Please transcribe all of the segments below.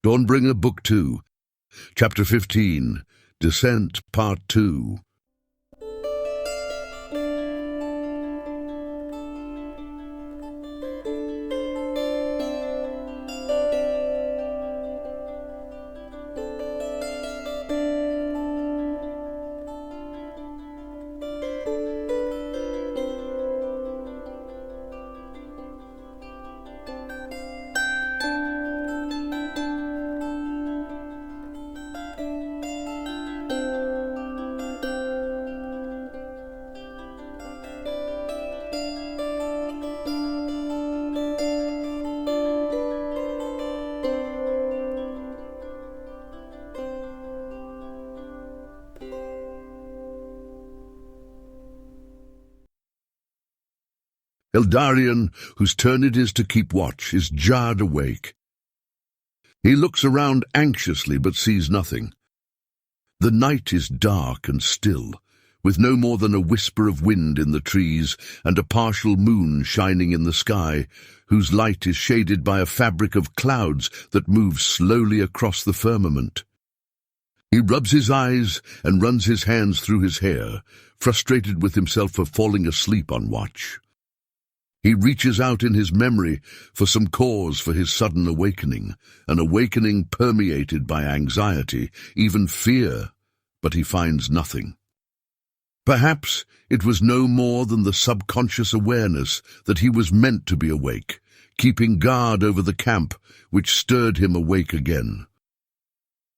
Dawnbringer, Book 2, Chapter 15, Descent, Part 2. Eldarion, whose turn it is to keep watch, is jarred awake. He looks around anxiously but sees nothing. The night is dark and still, with no more than a whisper of wind in the trees and a partial moon shining in the sky, whose light is shaded by a fabric of clouds that moves slowly across the firmament. He rubs his eyes and runs his hands through his hair, frustrated with himself for falling asleep on watch. He reaches out in his memory for some cause for his sudden awakening, an awakening permeated by anxiety, even fear, but he finds nothing. Perhaps it was no more than the subconscious awareness that he was meant to be awake, keeping guard over the camp, which stirred him awake again.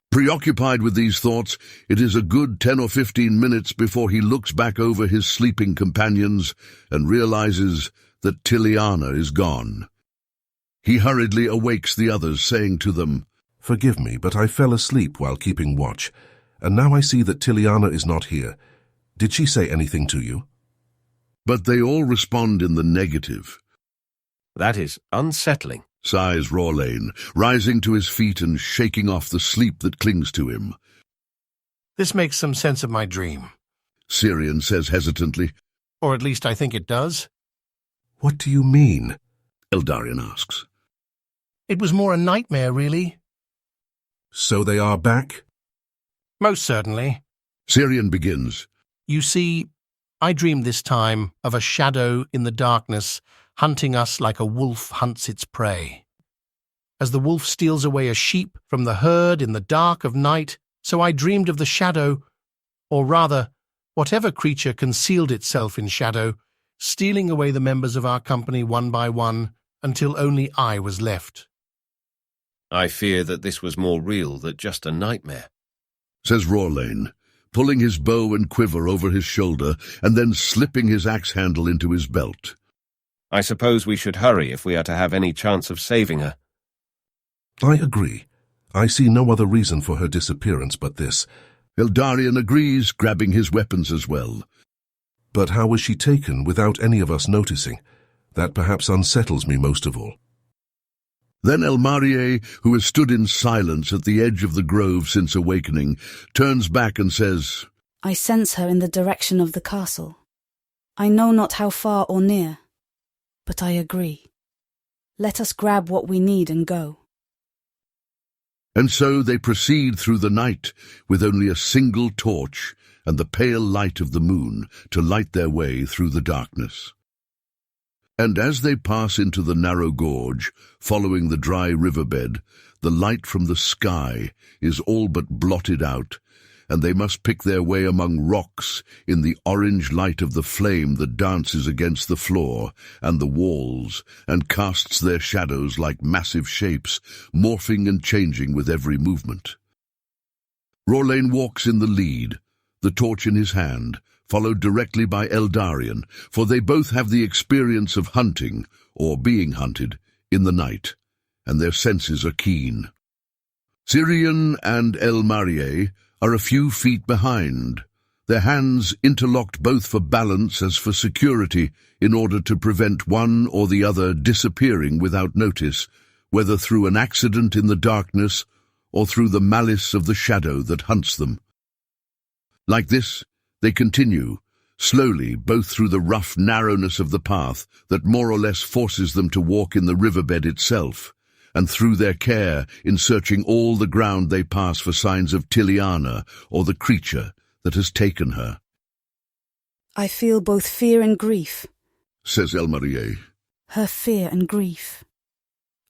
Preoccupied with these thoughts, it is a good 10 or 15 minutes before he looks back over his sleeping companions and realizes that Tiliana is gone. He hurriedly awakes the others, saying to them, "Forgive me, but I fell asleep while keeping watch, and now I see that Tiliana is not here. Did she say anything to you?" But they all respond in the negative. "That is unsettling," sighs Rawlane, rising to his feet and shaking off the sleep that clings to him. "This makes some sense of my dream," Syrian says hesitantly. "Or at least I think it does." "What do you mean?" Eldarion asks. "It was more a nightmare, really." "So they are back?" "Most certainly." Syrian begins. "You see, I dreamed this time of a shadow in the darkness hunting us like a wolf hunts its prey. As the wolf steals away a sheep from the herd in the dark of night, so I dreamed of the shadow, or rather, whatever creature concealed itself in shadow, stealing away the members of our company one by one until only I was left." "I fear that this was more real than just a nightmare," says Rawlane, pulling his bow and quiver over his shoulder and then slipping his axe handle into his belt. "I suppose we should hurry if we are to have any chance of saving her." "I agree. I see no other reason for her disappearance but this." Eldarion agrees, grabbing his weapons as well. "But how was she taken without any of us noticing? That perhaps unsettles me most of all." Then Elmarie, who has stood in silence at the edge of the grove since awakening, turns back and says, "I sense her in the direction of the castle. I know not how far or near, but I agree. Let us grab what we need and go." And so they proceed through the night with only a single torch and the pale light of the moon to light their way through the darkness. And as they pass into the narrow gorge, following the dry riverbed, the light from the sky is all but blotted out, and they must pick their way among rocks in the orange light of the flame that dances against the floor and the walls and casts their shadows like massive shapes, morphing and changing with every movement. Rawlane walks in the lead, the torch in his hand, followed directly by Eldarion, for they both have the experience of hunting, or being hunted, in the night, and their senses are keen. Syrian and Elmarie are a few feet behind, their hands interlocked both for balance as for security, in order to prevent one or the other disappearing without notice, whether through an accident in the darkness or through the malice of the shadow that hunts them. Like this, they continue, slowly, both through the rough narrowness of the path that more or less forces them to walk in the riverbed itself, and through their care in searching all the ground they pass for signs of Tiliana or the creature that has taken her. I feel both fear and grief. Says Elmarie. Her fear and grief.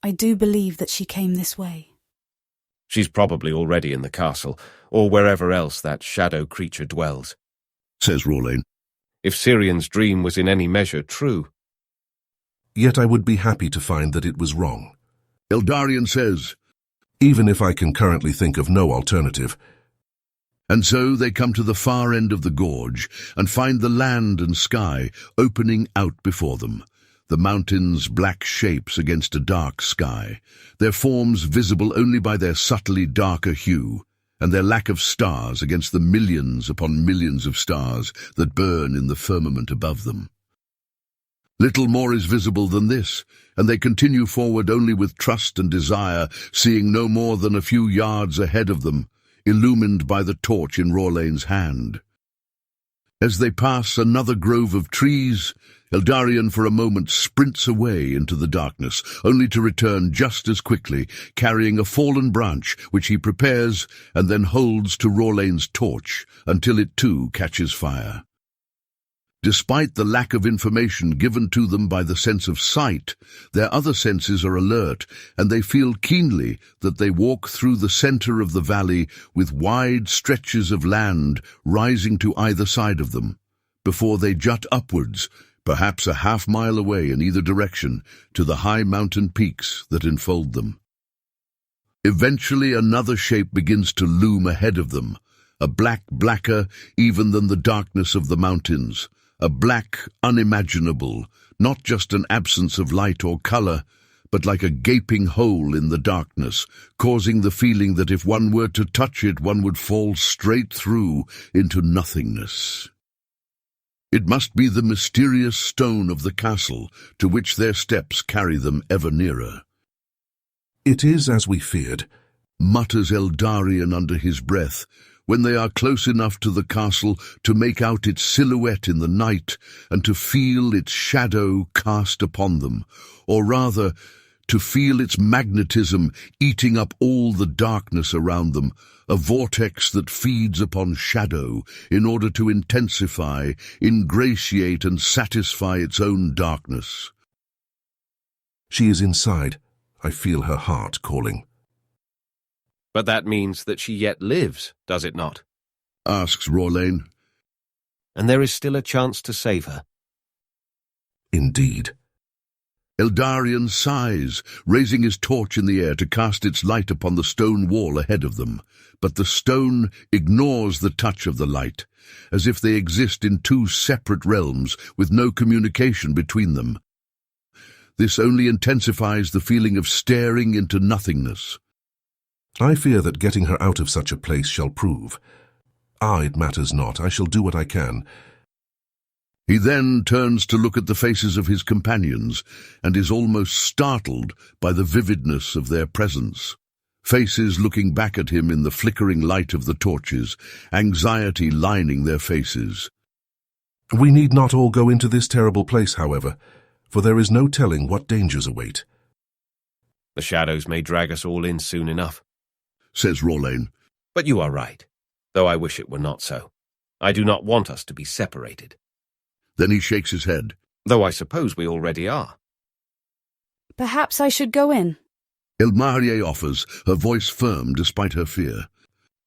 I do believe that she came this way. She's probably already in the castle, or wherever else that shadow creature dwells. Says Rorlain. If Syrian's dream was in any measure true. Yet I would be happy to find that it was wrong. Eldarion says. Even if I can currently think of no alternative. And so they come to the far end of the gorge and find the land and sky opening out before them. The mountains black shapes against a dark sky, their forms visible only by their subtly darker hue, and their lack of stars against the millions upon millions of stars that burn in the firmament above them. Little more is visible than this, and they continue forward only with trust and desire, seeing no more than a few yards ahead of them, illumined by the torch in Rorlain's hand. As they pass another grove of trees, Eldarion for a moment sprints away into the darkness, only to return just as quickly, carrying a fallen branch which he prepares and then holds to Rorlain's torch until it too catches fire. Despite the lack of information given to them by the sense of sight, their other senses are alert, and they feel keenly that they walk through the center of the valley with wide stretches of land rising to either side of them, before they jut upwards, perhaps a half-mile away in either direction, to the high mountain peaks that enfold them. Eventually another shape begins to loom ahead of them, a black blacker even than the darkness of the mountains, a black unimaginable, not just an absence of light or color, but like a gaping hole in the darkness, causing the feeling that if one were to touch it, one would fall straight through into nothingness. It must be the mysterious stone of the castle to which their steps carry them ever nearer. It is as we feared, mutters Eldarion under his breath, when they are close enough to the castle to make out its silhouette in the night and to feel its shadow cast upon them, or rather, to feel its magnetism eating up all the darkness around them, a vortex that feeds upon shadow in order to intensify, ingratiate and satisfy its own darkness. She is inside. I feel her heart calling. But that means that she yet lives, does it not? Asks Rorlain. And there is still a chance to save her. Indeed. Eldarion sighs, raising his torch in the air to cast its light upon the stone wall ahead of them, but the stone ignores the touch of the light, as if they exist in two separate realms with no communication between them. This only intensifies the feeling of staring into nothingness. I fear that getting her out of such a place shall prove. It matters not. I shall do what I can. He then turns to look at the faces of his companions and is almost startled by the vividness of their presence. Faces looking back at him in the flickering light of the torches, anxiety lining their faces. We need not all go into this terrible place, however, for there is no telling what dangers await. The shadows may drag us all in soon enough, says Rorlain. But you are right, though I wish it were not so. I do not want us to be separated. Then he shakes his head. Though I suppose we already are. Perhaps I should go in. Elmarie offers, her voice firm despite her fear.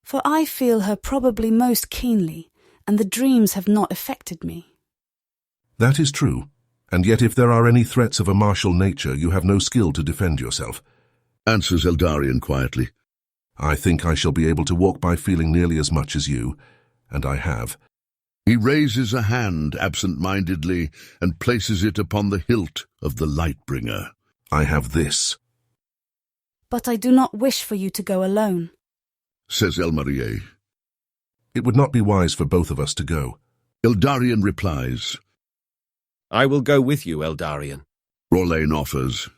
For I feel her probably most keenly, and the dreams have not affected me. That is true, and yet if there are any threats of a martial nature, you have no skill to defend yourself. Answers Eldarion quietly. I think I shall be able to walk by feeling nearly as much as you, and I have. He raises a hand absent-mindedly and places it upon the hilt of the Lightbringer. I have this. But I do not wish for you to go alone, says Elmarie. It would not be wise for both of us to go. Eldarion replies. I will go with you, Eldarion. Rorlain offers.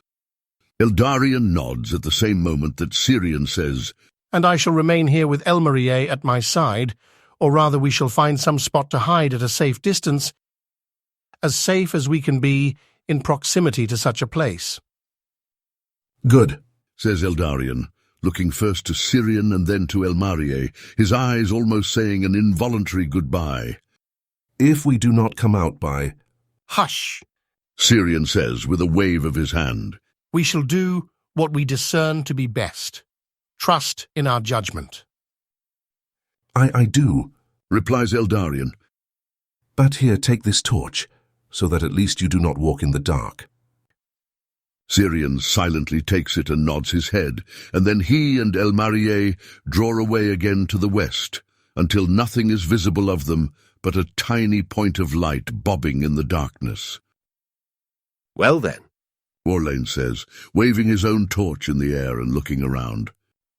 Eldarion nods at the same moment that Syrian says, And I shall remain here with Elmarie at my side, or rather we shall find some spot to hide at a safe distance, as safe as we can be in proximity to such a place. Good, says Eldarion, looking first to Syrian and then to Elmarie, his eyes almost saying an involuntary goodbye. If we do not come out by... Hush! Syrian says with a wave of his hand. We shall do what we discern to be best. Trust in our judgment. I do, replies Eldarion. But here, take this torch, so that at least you do not walk in the dark. Syrian silently takes it and nods his head, and then he and Elmarie draw away again to the west, until nothing is visible of them but a tiny point of light bobbing in the darkness. Well then, Orlane says, waving his own torch in the air and looking around.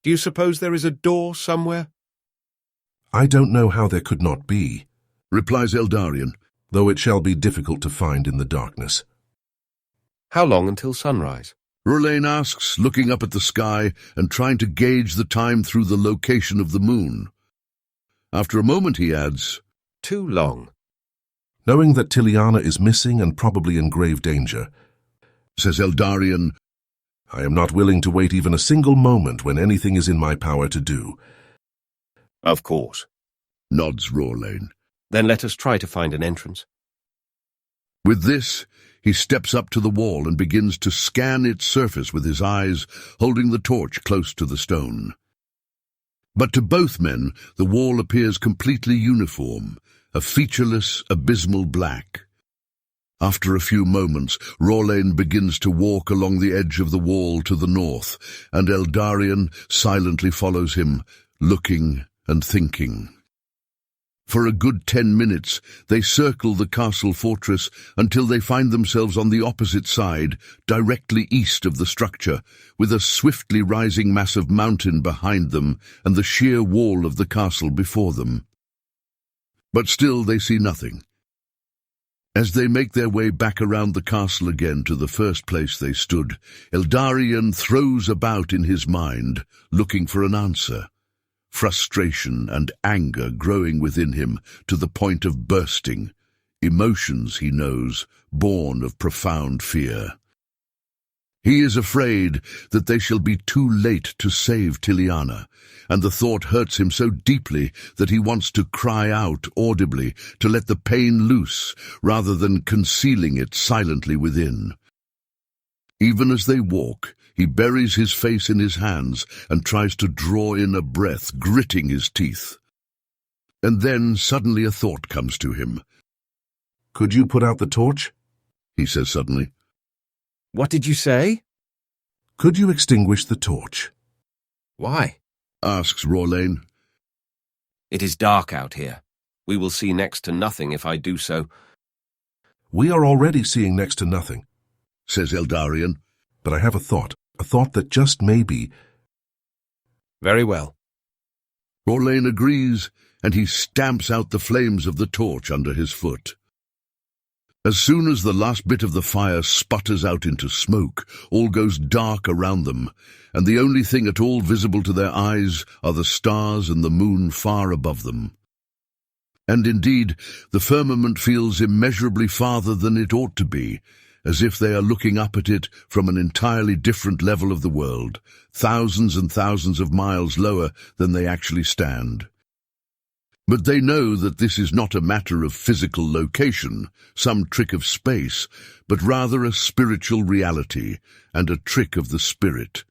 do you suppose there is a door somewhere? I don't know how there could not be, Replies Eldarion. though it shall be difficult to find in the darkness. How long until sunrise? Orlane asks, looking up at the sky and trying to gauge the time through the location of the moon. After a moment he adds, Too long. Knowing that Tiliana is missing and probably in grave danger, says Eldarion, I am not willing to wait even a single moment when anything is in my power to do. Of course. nods Orlane. Then let us try to find an entrance. With this, he steps up to the wall and begins to scan its surface with his eyes, holding the torch close to the stone. But to both men, the wall appears completely uniform, a featureless, abysmal black. After a few moments, Orlane begins to walk along the edge of the wall to the north, and Eldarion silently follows him, looking and thinking. For a good 10 minutes, they circle the castle fortress until they find themselves on the opposite side, directly east of the structure, with a swiftly rising mass of mountain behind them and the sheer wall of the castle before them. But still they see nothing. As they make their way back around the castle again to the first place they stood, Eldarion throws about in his mind, looking for an answer. Frustration and anger growing within him to the point of bursting, emotions, he knows, born of profound fear. He is afraid that they shall be too late to save Tiliana, and the thought hurts him so deeply that he wants to cry out audibly to let the pain loose rather than concealing it silently within. Even as they walk, he buries his face in his hands and tries to draw in a breath, gritting his teeth. And then suddenly a thought comes to him. Could you put out the torch? He says suddenly. What did you say? Could you extinguish the torch? Why? Asks Orlane. It is dark out here. We will see next to nothing if I do so. We are already seeing next to nothing, Says Eldarion. but I have a thought that just maybe... Very well. Orlane agrees, and he stamps out the flames of the torch under his foot. As soon as the last bit of the fire sputters out into smoke, all goes dark around them, and the only thing at all visible to their eyes are the stars and the moon far above them. And indeed, the firmament feels immeasurably farther than it ought to be, as if they are looking up at it from an entirely different level of the world, thousands and thousands of miles lower than they actually stand. But they know that this is not a matter of physical location, some trick of space, but rather a spiritual reality and a trick of the spirit.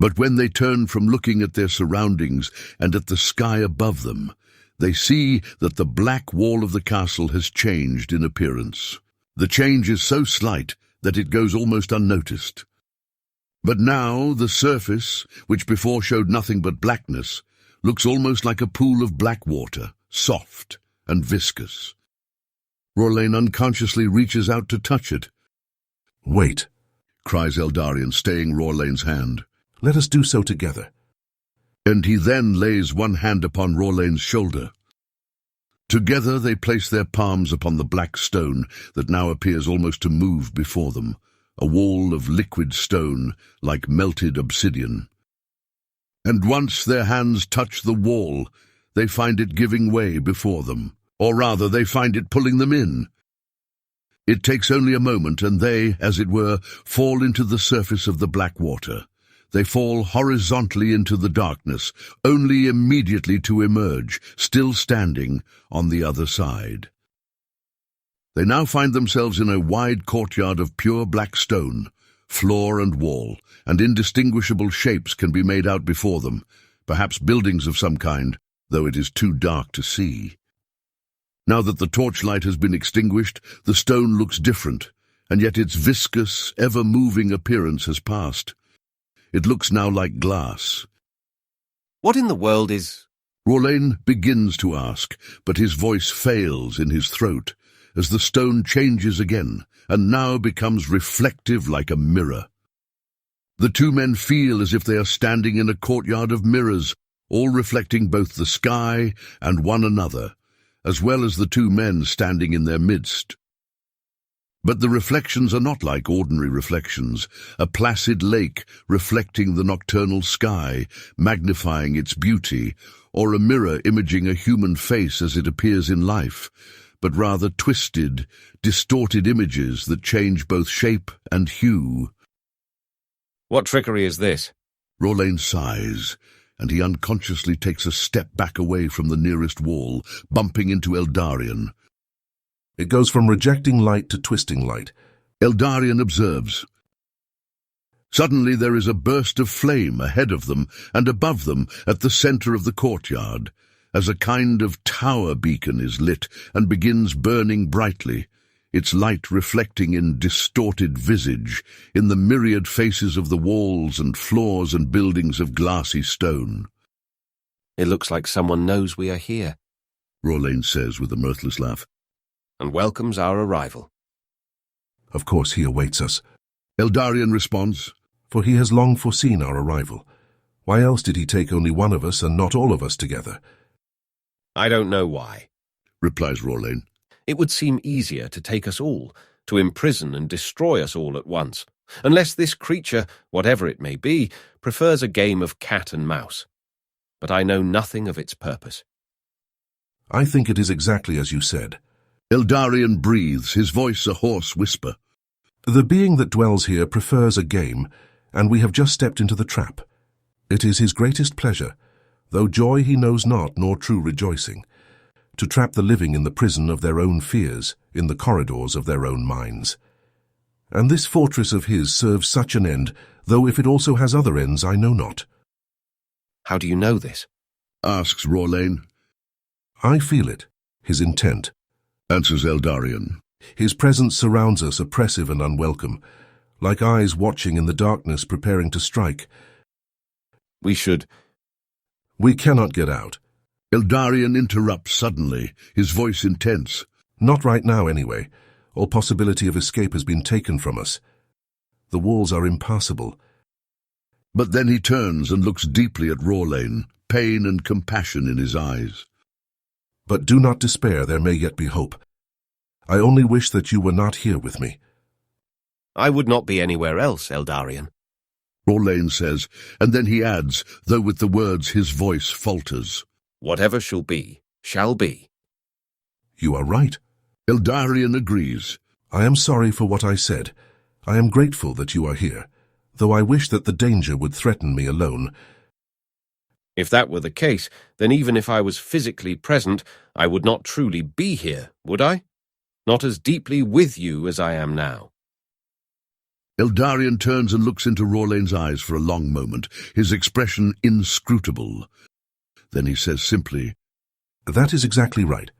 But when they turn from looking at their surroundings and at the sky above them, they see that the black wall of the castle has changed in appearance. The change is so slight that it goes almost unnoticed. But now the surface, which before showed nothing but blackness, looks almost like a pool of black water, soft and viscous. Orlane unconsciously reaches out to touch it. Wait, Cries Eldarion, staying Orlane's hand. let us do so together. And he then lays one hand upon Orlane's shoulder. Together they place their palms upon the black stone that now appears almost to move before them, a wall of liquid stone like melted obsidian. And once their hands touch the wall, they find it giving way before them, or rather they find it pulling them in. It takes only a moment and they, as it were, fall into the surface of the black water, They fall horizontally into the darkness, only immediately to emerge, still standing, on the other side. They now find themselves in a wide courtyard of pure black stone. Floor and wall, and indistinguishable shapes can be made out before them, perhaps buildings of some kind, though it is too dark to see. Now that the torchlight has been extinguished, the stone looks different, and yet its viscous, ever-moving appearance has passed. It looks now like glass. What in the world is... Rolain begins to ask, but his voice fails in his throat, as the stone changes again, and now becomes reflective like a mirror. The two men feel as if they are standing in a courtyard of mirrors, all reflecting both the sky and one another, as well as the two men standing in their midst. But the reflections are not like ordinary reflections, a placid lake reflecting the nocturnal sky, magnifying its beauty, or a mirror imaging a human face as it appears in life, but rather twisted, distorted images that change both shape and hue. What trickery is this? Rolain sighs, and he unconsciously takes a step back away from the nearest wall, bumping into Eldarion. It goes from rejecting light to twisting light. Eldarion observes. Suddenly there is a burst of flame ahead of them and above them at the center of the courtyard, as a kind of tower beacon is lit and begins burning brightly, its light reflecting in distorted visage, in the myriad faces of the walls and floors and buildings of glassy stone. It looks like someone knows we are here, Rolain says with a mirthless laugh, and welcomes our arrival. Of course he awaits us, Eldarion responds, for he has long foreseen our arrival. Why else did he take only one of us and not all of us together? I don't know why, replies Rolain. It would seem easier to take us all, to imprison and destroy us all at once, unless this creature, whatever it may be, prefers a game of cat and mouse. But I know nothing of its purpose. I think it is exactly as you said. Eldarion breathes, his voice a hoarse whisper. The being that dwells here prefers a game, and we have just stepped into the trap. It is his greatest pleasure, though joy he knows not nor true rejoicing, to trap the living in the prison of their own fears, in the corridors of their own minds. And this fortress of his serves such an end, though if it also has other ends I know not. How do you know this? Asks Rolain. I feel it, his intent, answers Eldarion. His presence surrounds us, oppressive and unwelcome, like eyes watching in the darkness preparing to strike. We cannot get out. Eldarion interrupts suddenly, his voice intense. Not right now, anyway. All possibility of escape has been taken from us. The walls are impassable. But then he turns and looks deeply at Rolain, pain and compassion in his eyes. But do not despair, there may yet be hope. I only wish that you were not here with me. I would not be anywhere else, Eldarion. Rolain says, and then he adds, though with the words his voice falters. Whatever shall be, shall be. You are right. Eldarion agrees. I am sorry for what I said. I am grateful that you are here, though I wish that the danger would threaten me alone. If that were the case, then even if I was physically present, I would not truly be here, would I? Not as deeply with you as I am now. Eldarion turns and looks into Rolain's eyes for a long moment, his expression inscrutable. Then he says simply, That is exactly right.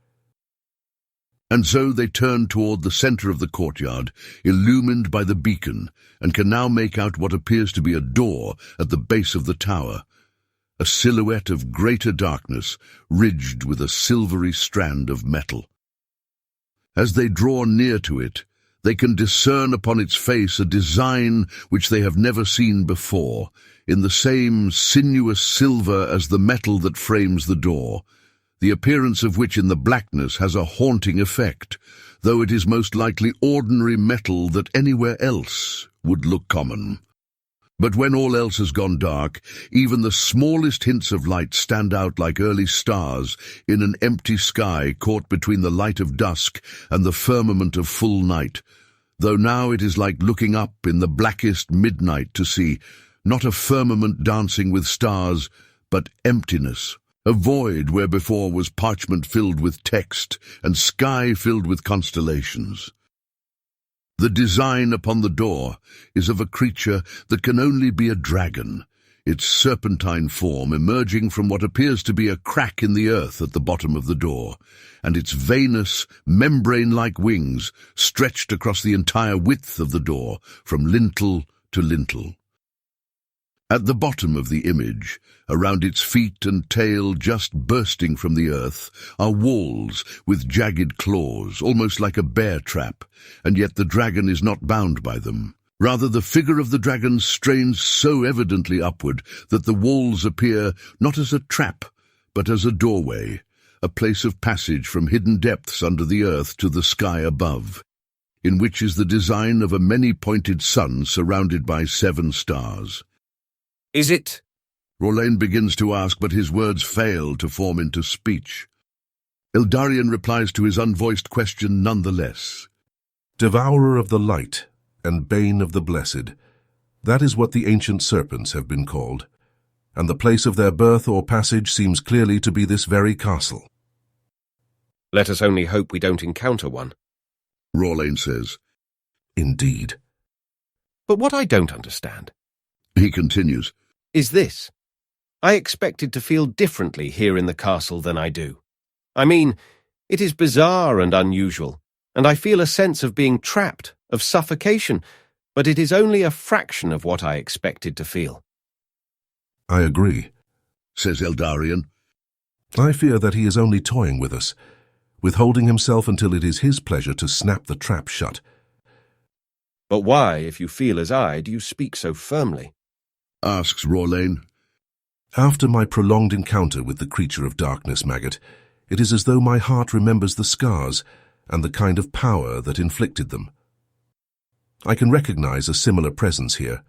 And so they turn toward the center of the courtyard, illumined by the beacon, and can now make out what appears to be a door at the base of the tower, a silhouette of greater darkness, ridged with a silvery strand of metal. As they draw near to it, they can discern upon its face a design which they have never seen before, in the same sinuous silver as the metal that frames the door, the appearance of which in the blackness has a haunting effect, though it is most likely ordinary metal that anywhere else would look common. But when all else has gone dark, even the smallest hints of light stand out like early stars in an empty sky caught between the light of dusk and the firmament of full night, though now it is like looking up in the blackest midnight to see not a firmament dancing with stars, but emptiness, a void where before was parchment filled with text and sky filled with constellations. The design upon the door is of a creature that can only be a dragon, its serpentine form emerging from what appears to be a crack in the earth at the bottom of the door, and its veinous, membrane-like wings stretched across the entire width of the door, from lintel to lintel. At the bottom of the image, around its feet and tail just bursting from the earth, are walls with jagged claws, almost like a bear trap, and yet the dragon is not bound by them. Rather, the figure of the dragon strains so evidently upward that the walls appear not as a trap, but as a doorway, a place of passage from hidden depths under the earth to the sky above, in which is the design of a many-pointed sun surrounded by 7 stars. Is it? Rolain begins to ask, but his words fail to form into speech. Eldarion replies to his unvoiced question nonetheless. Devourer of the light and bane of the blessed, that is what the ancient serpents have been called, and the place of their birth or passage seems clearly to be this very castle. Let us only hope we don't encounter one, Rolain says. Indeed. But what I don't understand, He continues, is this. I expected to feel differently here in the castle than I do. I mean, it is bizarre and unusual, and I feel a sense of being trapped, of suffocation, but it is only a fraction of what I expected to feel. I agree, says Eldarion. I fear that he is only toying with us, withholding himself until it is his pleasure to snap the trap shut. But why, if you feel as I, do you speak so firmly? Asks Rolain. After my prolonged encounter with the creature of darkness, Maggot, it is as though my heart remembers the scars and the kind of power that inflicted them. I can recognize a similar presence here,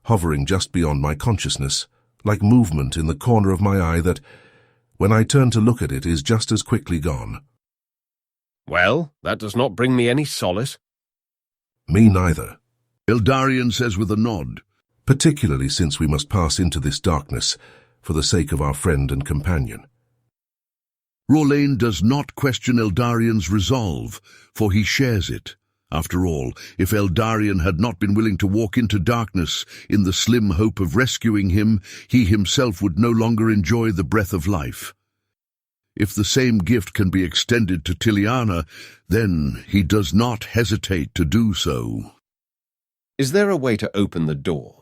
hovering just beyond my consciousness, like movement in the corner of my eye that, when I turn to look at it, is just as quickly gone. Well, that does not bring me any solace. Me neither. Eldarion says with a nod. Particularly since we must pass into this darkness for the sake of our friend and companion. Rolain does not question Eldarion's resolve, for he shares it. After all, if Eldarion had not been willing to walk into darkness in the slim hope of rescuing him, he himself would no longer enjoy the breath of life. If the same gift can be extended to Tiliana, then he does not hesitate to do so. Is there a way to open the door?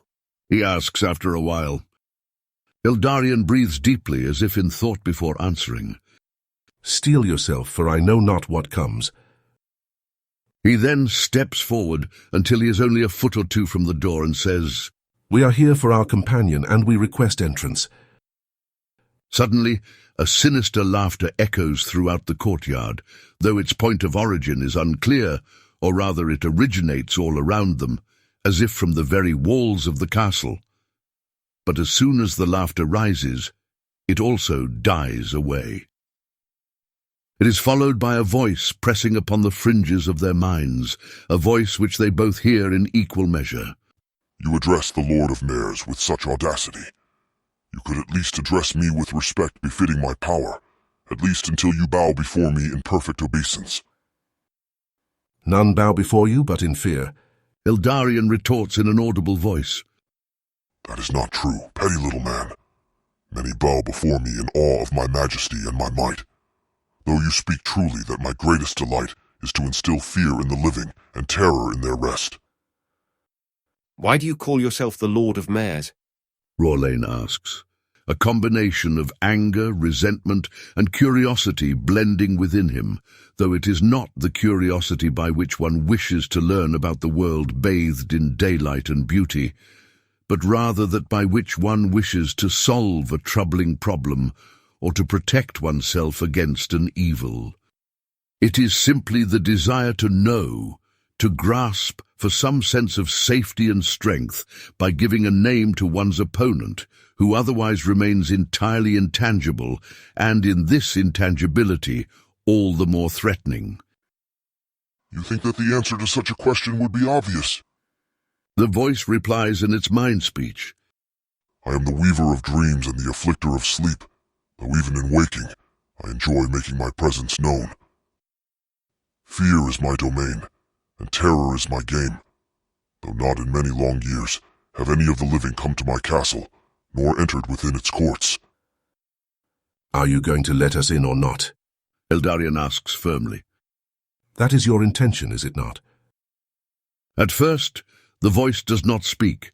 He asks after a while. Eldarion breathes deeply as if in thought before answering. Steel yourself, for I know not what comes. He then steps forward until he is only a foot or two from the door and says, We are here for our companion, and we request entrance. Suddenly, a sinister laughter echoes throughout the courtyard, though its point of origin is unclear, or rather it originates all around them, as if from the very walls of the castle. But as soon as the laughter rises, it also dies away. It is followed by a voice pressing upon the fringes of their minds, a voice which they both hear in equal measure. You address the Lord of Mares with such audacity. You could at least address me with respect befitting my power, at least until you bow before me in perfect obeisance. None bow before you but in fear. Eldarion retorts in an audible voice. That is not true, petty little man. Many bow before me in awe of my majesty and my might. Though you speak truly that my greatest delight is to instill fear in the living and terror in their rest. Why do you call yourself the Lord of Mares? Rolain asks, a combination of anger, resentment, and curiosity blending within him, though it is not the curiosity by which one wishes to learn about the world bathed in daylight and beauty, but rather that by which one wishes to solve a troubling problem or to protect oneself against an evil. It is simply the desire to know, to grasp for some sense of safety and strength by giving a name to one's opponent, who otherwise remains entirely intangible, and in this intangibility all the more threatening. You think that the answer to such a question would be obvious? The voice replies in its mind speech. I am the weaver of dreams and the afflicter of sleep, though even in waking, I enjoy making my presence known. Fear is my domain, and terror is my game, though not in many long years have any of the living come to my castle, nor entered within its courts. Are you going to let us in or not? Eldarion asks firmly. That is your intention, is it not? At first, the voice does not speak.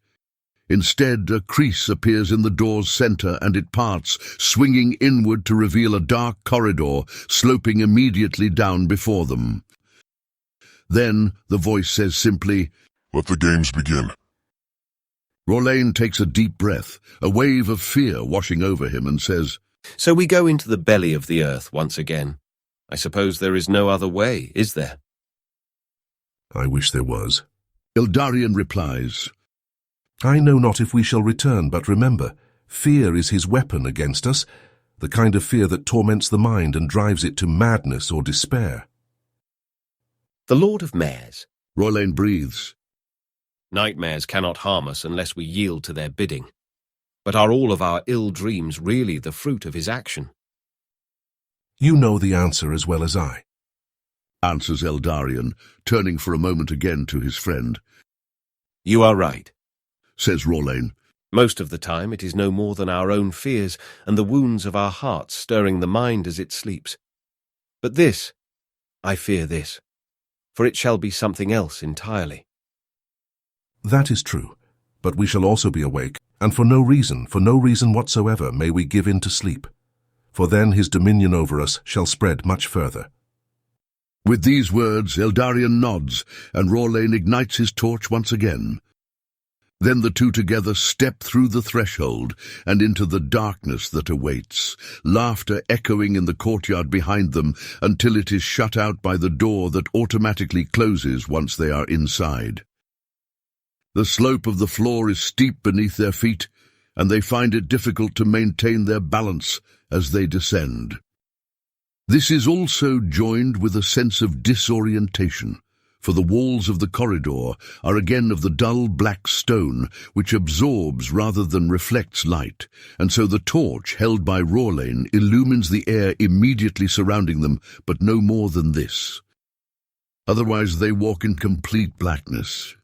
Instead, a crease appears in the door's center and it parts, swinging inward to reveal a dark corridor sloping immediately down before them. Then the voice says simply, Let the games begin. Rolain takes a deep breath, a wave of fear washing over him, and says, So we go into the belly of the earth once again. I suppose there is no other way, is there? I wish there was. Eldarion replies, I know not if we shall return, but remember, fear is his weapon against us, the kind of fear that torments the mind and drives it to madness or despair. The Lord of Mares. Rolain breathes. Nightmares cannot harm us unless we yield to their bidding. But are all of our ill dreams really the fruit of his action? You know the answer as well as I. Answers Eldarion, turning for a moment again to his friend. You are right, Says Rolain. Most of the time it is no more than our own fears and the wounds of our hearts stirring the mind as it sleeps. But this, I fear this, for it shall be something else entirely. That is true, but we shall also be awake, and for no reason whatsoever may we give in to sleep, for then his dominion over us shall spread much further. With these words, Eldarion nods, and Rolain ignites his torch once again. Then the two together step through the threshold and into the darkness that awaits, laughter echoing in the courtyard behind them until it is shut out by the door that automatically closes once they are inside. The slope of the floor is steep beneath their feet, and they find it difficult to maintain their balance as they descend. This is also joined with a sense of disorientation, for the walls of the corridor are again of the dull black stone which absorbs rather than reflects light, and so the torch held by Rolain illumines the air immediately surrounding them, but no more than this. Otherwise they walk in complete blackness.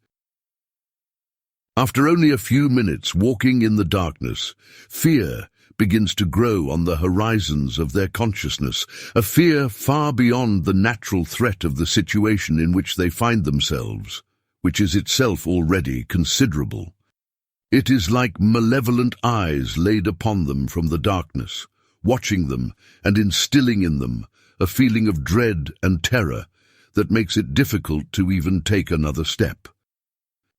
After only a few minutes walking in the darkness, fear begins to grow on the horizons of their consciousness, a fear far beyond the natural threat of the situation in which they find themselves, which is itself already considerable. It is like malevolent eyes laid upon them from the darkness, watching them and instilling in them a feeling of dread and terror that makes it difficult to even take another step.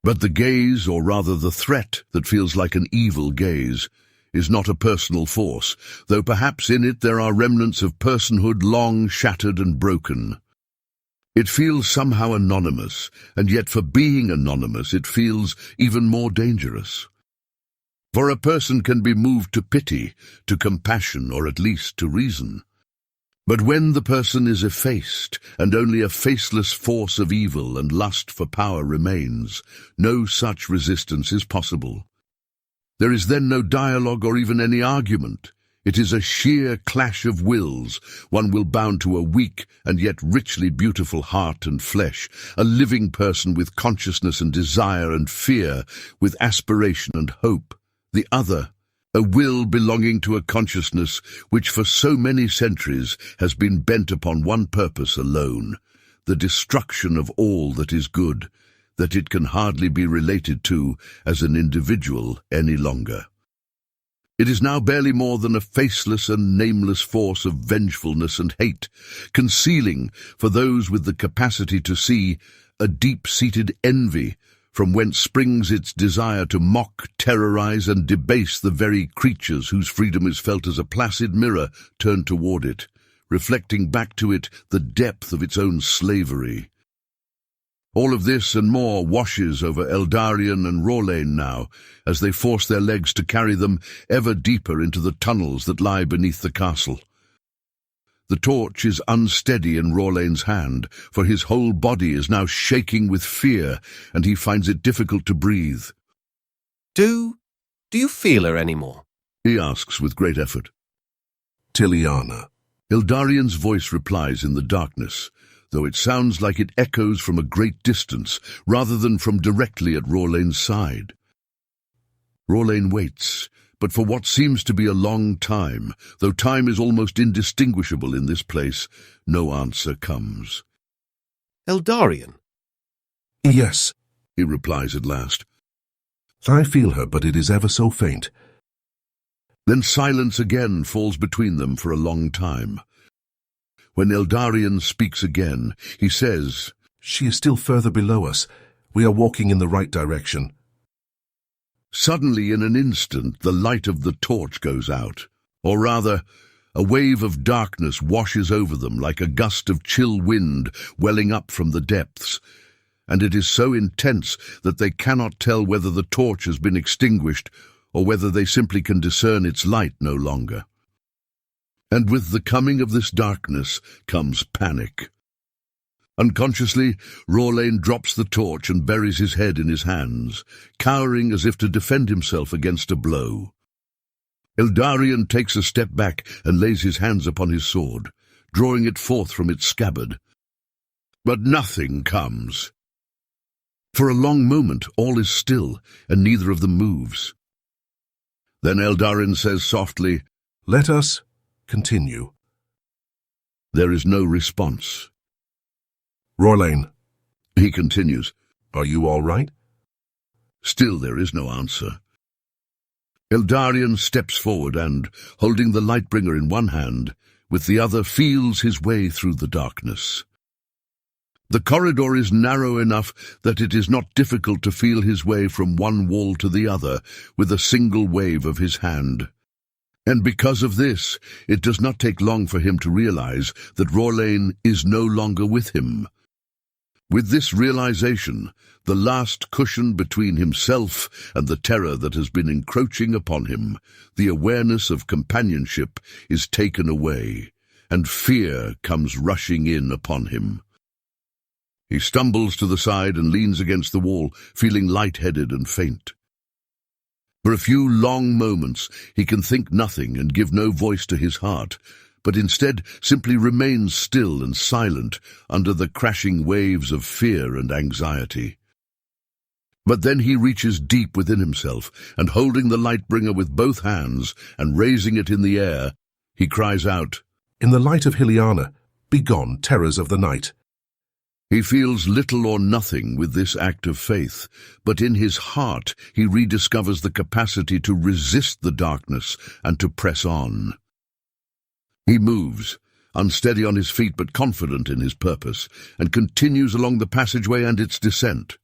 But the gaze, or rather the threat that feels like an evil gaze, is not a personal force, though perhaps in it there are remnants of personhood long shattered and broken. It feels somehow anonymous, and yet for being anonymous it feels even more dangerous. For a person can be moved to pity, to compassion, or at least to reason. But when the person is effaced, and only a faceless force of evil and lust for power remains, no such resistance is possible. There is then no dialogue or even any argument. It is a sheer clash of wills, one will bound to a weak and yet richly beautiful heart and flesh, a living person with consciousness and desire and fear, with aspiration and hope. The other, a will belonging to a consciousness which for so many centuries has been bent upon one purpose alone, the destruction of all that is good, that it can hardly be related to as an individual any longer. It is now barely more than a faceless and nameless force of vengefulness and hate, concealing, for those with the capacity to see, a deep-seated envy, from whence springs its desire to mock, terrorize, and debase the very creatures whose freedom is felt as a placid mirror turned toward it, reflecting back to it the depth of its own slavery. All of this and more washes over Eldarion and Rolain now, as they force their legs to carry them ever deeper into the tunnels that lie beneath the castle. The torch is unsteady in Rolain's hand, for his whole body is now shaking with fear, and he finds it difficult to breathe. Do Do you feel her any more? He asks with great effort. Tiliana. Eldarian's voice replies in the darkness, though it sounds like it echoes from a great distance rather than from directly at Rorlane's side. Rorlane waits, but for what seems to be a long time, though time is almost indistinguishable in this place, no answer comes. Eldarian? Yes, He replies at last. I feel her, but it is ever so faint. Then silence again falls between them for a long time. When Eldarian speaks again, he says, She is still further below us. We are walking in the right direction. Suddenly, in an instant, the light of the torch goes out, or rather, a wave of darkness washes over them like a gust of chill wind welling up from the depths, and it is so intense that they cannot tell whether the torch has been extinguished or whether they simply can discern its light no longer. And with the coming of this darkness comes panic. Unconsciously, Rorlane drops the torch and buries his head in his hands, cowering as if to defend himself against a blow. Eldarian takes a step back and lays his hands upon his sword, drawing it forth from its scabbard. But nothing comes. For a long moment all is still, and neither of them moves. Then Eldarian says softly, Let us continue. There is no response. Rorlane, He continues. are you all right? Still there is no answer. Eldarian steps forward and, holding the Lightbringer in one hand, with the other feels his way through the darkness. The corridor is narrow enough that it is not difficult to feel his way from one wall to the other with a single wave of his hand. And because of this, it does not take long for him to realize that Rorlane is no longer with him. With this realization, the last cushion between himself and the terror that has been encroaching upon him, the awareness of companionship, is taken away, and fear comes rushing in upon him. He stumbles to the side and leans against the wall, feeling light-headed and faint. For a few long moments he can think nothing and give no voice to his heart, but instead simply remains still and silent under the crashing waves of fear and anxiety. But then he reaches deep within himself, and holding the Lightbringer with both hands and raising it in the air, he cries out, In the light of Hiliana, begone, terrors of the night. He feels little or nothing with this act of faith, but in his heart he rediscovers the capacity to resist the darkness and to press on. He moves, unsteady on his feet but confident in his purpose, and continues along the passageway and its descent.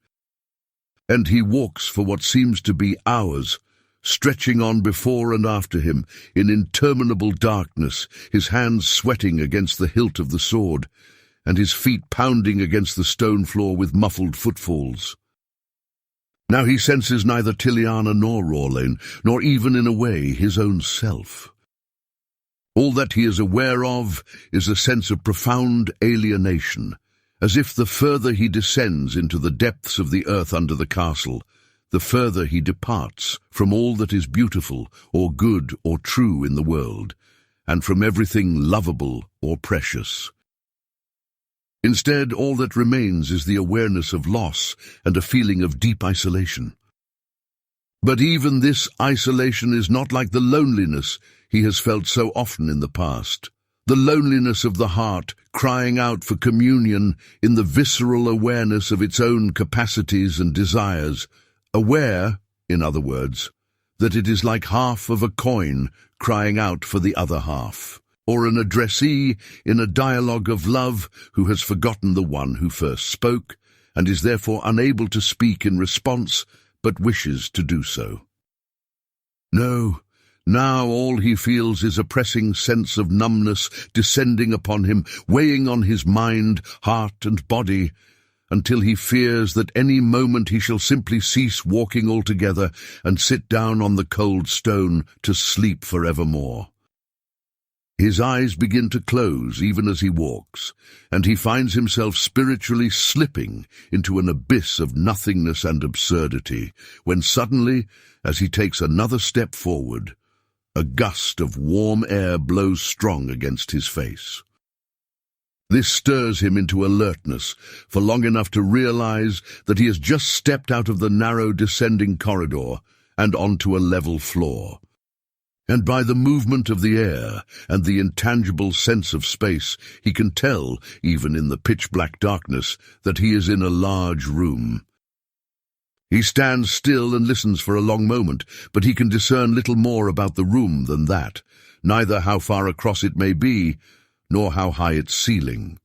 And he walks for what seems to be hours, stretching on before and after him in interminable darkness, his hands sweating against the hilt of the sword, and his feet pounding against the stone floor with muffled footfalls. Now he senses neither Tiliana nor Rorlane, nor even in a way his own self. All that he is aware of is a sense of profound alienation, as if the further he descends into the depths of the earth under the castle, the further he departs from all that is beautiful or good or true in the world, and from everything lovable or precious. Instead, all that remains is the awareness of loss and a feeling of deep isolation. But even this isolation is not like the loneliness he has felt so often in the past. The loneliness of the heart crying out for communion in the visceral awareness of its own capacities and desires, aware, in other words, that it is like half of a coin crying out for the other half, or an addressee in a dialogue of love who has forgotten the one who first spoke and is therefore unable to speak in response but wishes to do so. No, now all he feels is a pressing sense of numbness descending upon him, weighing on his mind, heart and body, until he fears that any moment he shall simply cease walking altogether and sit down on the cold stone to sleep forevermore. His eyes begin to close even as he walks, and he finds himself spiritually slipping into an abyss of nothingness and absurdity, when suddenly, as he takes another step forward, a gust of warm air blows strong against his face. This stirs him into alertness for long enough to realize that he has just stepped out of the narrow descending corridor and onto a level floor. And by the movement of the air and the intangible sense of space, he can tell, even in the pitch-black darkness, that he is in a large room. He stands still and listens for a long moment, but he can discern little more about the room than that, neither how far across it may be, nor how high its ceiling.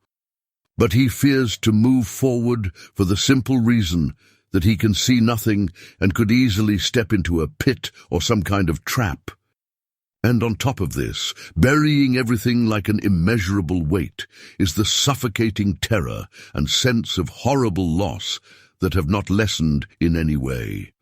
But he fears to move forward for the simple reason that he can see nothing and could easily step into a pit or some kind of trap. And on top of this, burying everything like an immeasurable weight, is the suffocating terror and sense of horrible loss that have not lessened in any way.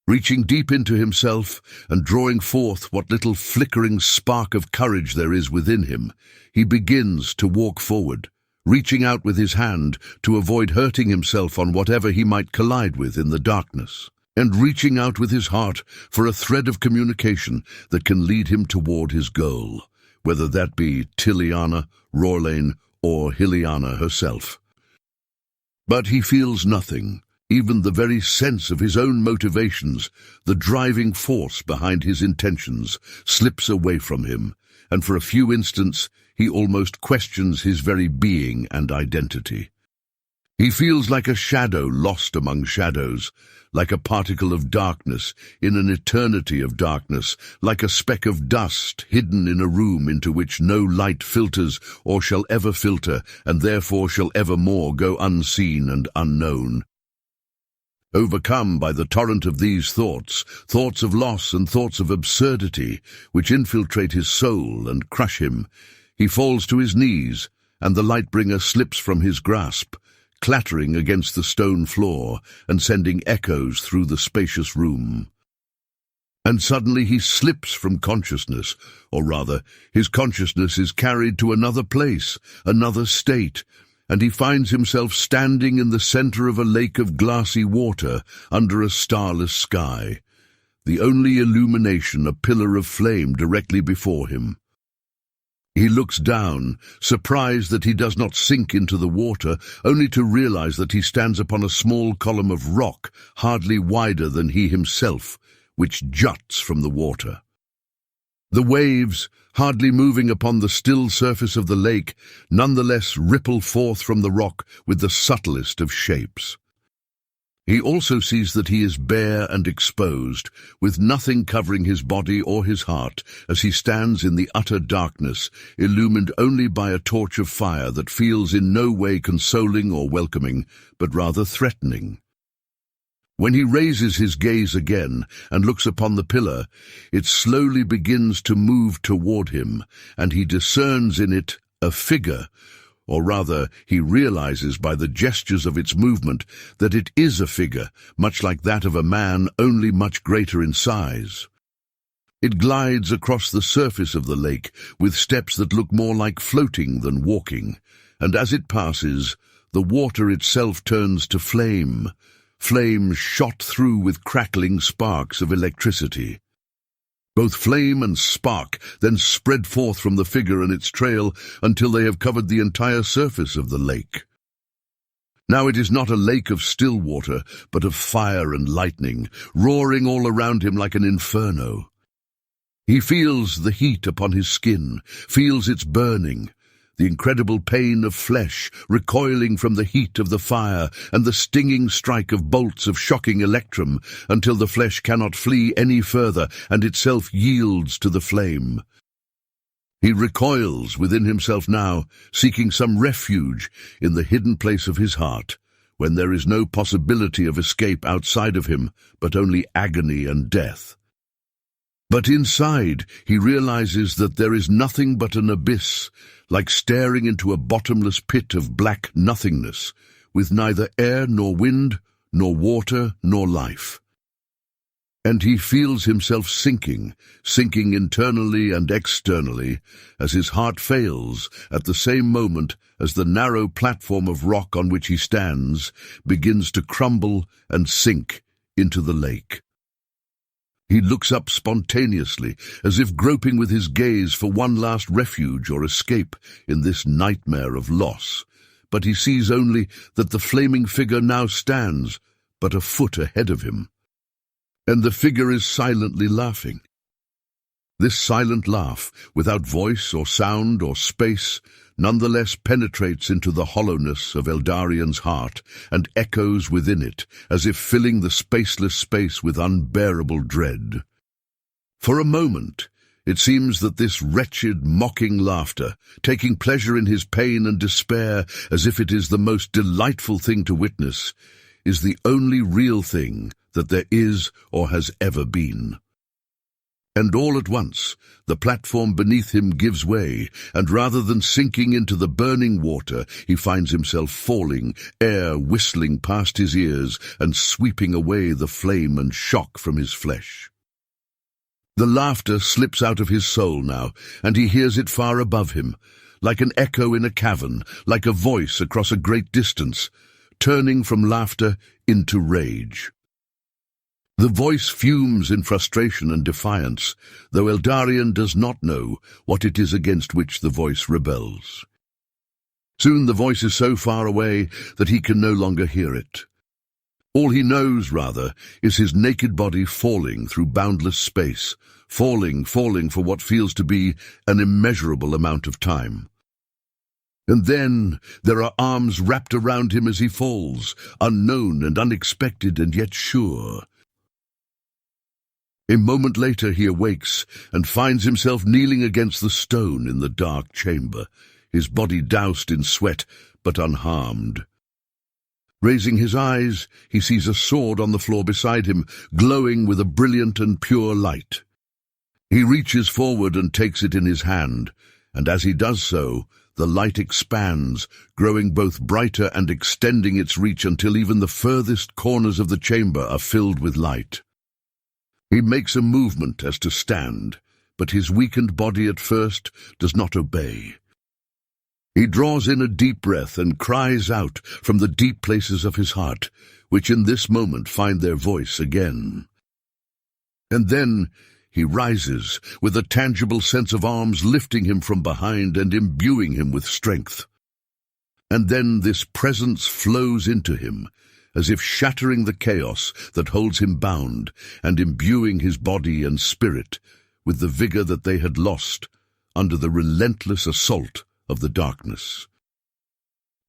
Reaching deep into himself and drawing forth what little flickering spark of courage there is within him, he begins to walk forward, reaching out with his hand to avoid hurting himself on whatever he might collide with in the darkness, and reaching out with his heart for a thread of communication that can lead him toward his goal, whether that be Tiliana, Rorlane, or Hyliana herself. But he feels nothing. Even the very sense of his own motivations, the driving force behind his intentions, slips away from him, and for a few instants he almost questions his very being and identity. He feels like a shadow lost among shadows, like a particle of darkness in an eternity of darkness, like a speck of dust hidden in a room into which no light filters or shall ever filter, and therefore shall evermore go unseen and unknown. Overcome by the torrent of these thoughts of loss and thoughts of absurdity, which infiltrate his soul and crush him, he falls to his knees, and the Lightbringer slips from his grasp, clattering against the stone floor and sending echoes through the spacious room. And suddenly he slips from consciousness, or rather, his consciousness is carried to another place, another state, and he finds himself standing in the center of a lake of glassy water under a starless sky, the only illumination a pillar of flame directly before him. He looks down, surprised that he does not sink into the water, only to realize that he stands upon a small column of rock, hardly wider than he himself, which juts from the water. The waves, hardly moving upon the still surface of the lake, nonetheless ripple forth from the rock with the subtlest of shapes. He also sees that he is bare and exposed, with nothing covering his body or his heart, as he stands in the utter darkness, illumined only by a torch of fire that feels in no way consoling or welcoming, but rather threatening. When he raises his gaze again and looks upon the pillar, it slowly begins to move toward him, and he discerns in it a figure, or rather, he realizes by the gestures of its movement that it is a figure, much like that of a man, only much greater in size. It glides across the surface of the lake with steps that look more like floating than walking, and as it passes, the water itself turns to flame, flames shot through with crackling sparks of electricity. Both flame and spark then spread forth from the figure and its trail until they have covered the entire surface of the lake. Now it is not a lake of still water, but of fire and lightning, roaring all around him like an inferno. He feels the heat upon his skin, feels its burning, the incredible pain of flesh recoiling from the heat of the fire and the stinging strike of bolts of shocking electrum until the flesh cannot flee any further and itself yields to the flame. He recoils within himself now, seeking some refuge in the hidden place of his heart, when there is no possibility of escape outside of him, but only agony and death. But inside, he realizes that there is nothing but an abyss, like staring into a bottomless pit of black nothingness, with neither air nor wind, nor water nor life. And he feels himself sinking internally and externally, as his heart fails at the same moment as the narrow platform of rock on which he stands begins to crumble and sink into the lake. He looks up spontaneously, as if groping with his gaze for one last refuge or escape in this nightmare of loss, but he sees only that the flaming figure now stands but a foot ahead of him. And the figure is silently laughing. This silent laugh, without voice or sound or space, nonetheless penetrates into the hollowness of Eldarian's heart and echoes within it, as if filling the spaceless space with unbearable dread. For a moment, it seems that this wretched, mocking laughter, taking pleasure in his pain and despair as if it is the most delightful thing to witness, is the only real thing that there is or has ever been. And all at once, the platform beneath him gives way, and rather than sinking into the burning water, he finds himself falling, air whistling past his ears and sweeping away the flame and shock from his flesh. The laughter slips out of his soul now, and he hears it far above him, like an echo in a cavern, like a voice across a great distance, turning from laughter into rage. The voice fumes in frustration and defiance, though Eldarian does not know what it is against which the voice rebels. Soon the voice is so far away that he can no longer hear it. All he knows, rather, is his naked body falling through boundless space, falling for what feels to be an immeasurable amount of time. And then there are arms wrapped around him as he falls, unknown and unexpected and yet sure. A moment later he awakes and finds himself kneeling against the stone in the dark chamber, his body doused in sweat but unharmed. Raising his eyes, he sees a sword on the floor beside him, glowing with a brilliant and pure light. He reaches forward and takes it in his hand, and as he does so, the light expands, growing both brighter and extending its reach until even the furthest corners of the chamber are filled with light. He makes a movement as to stand, but his weakened body at first does not obey. He draws in a deep breath and cries out from the deep places of his heart, which in this moment find their voice again. And then he rises, with a tangible sense of arms lifting him from behind and imbuing him with strength. And then this presence flows into him, as if shattering the chaos that holds him bound and imbuing his body and spirit with the vigor that they had lost under the relentless assault of the darkness.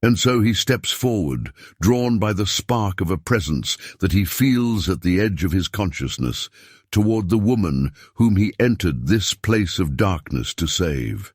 And so he steps forward, drawn by the spark of a presence that he feels at the edge of his consciousness, toward the woman whom he entered this place of darkness to save.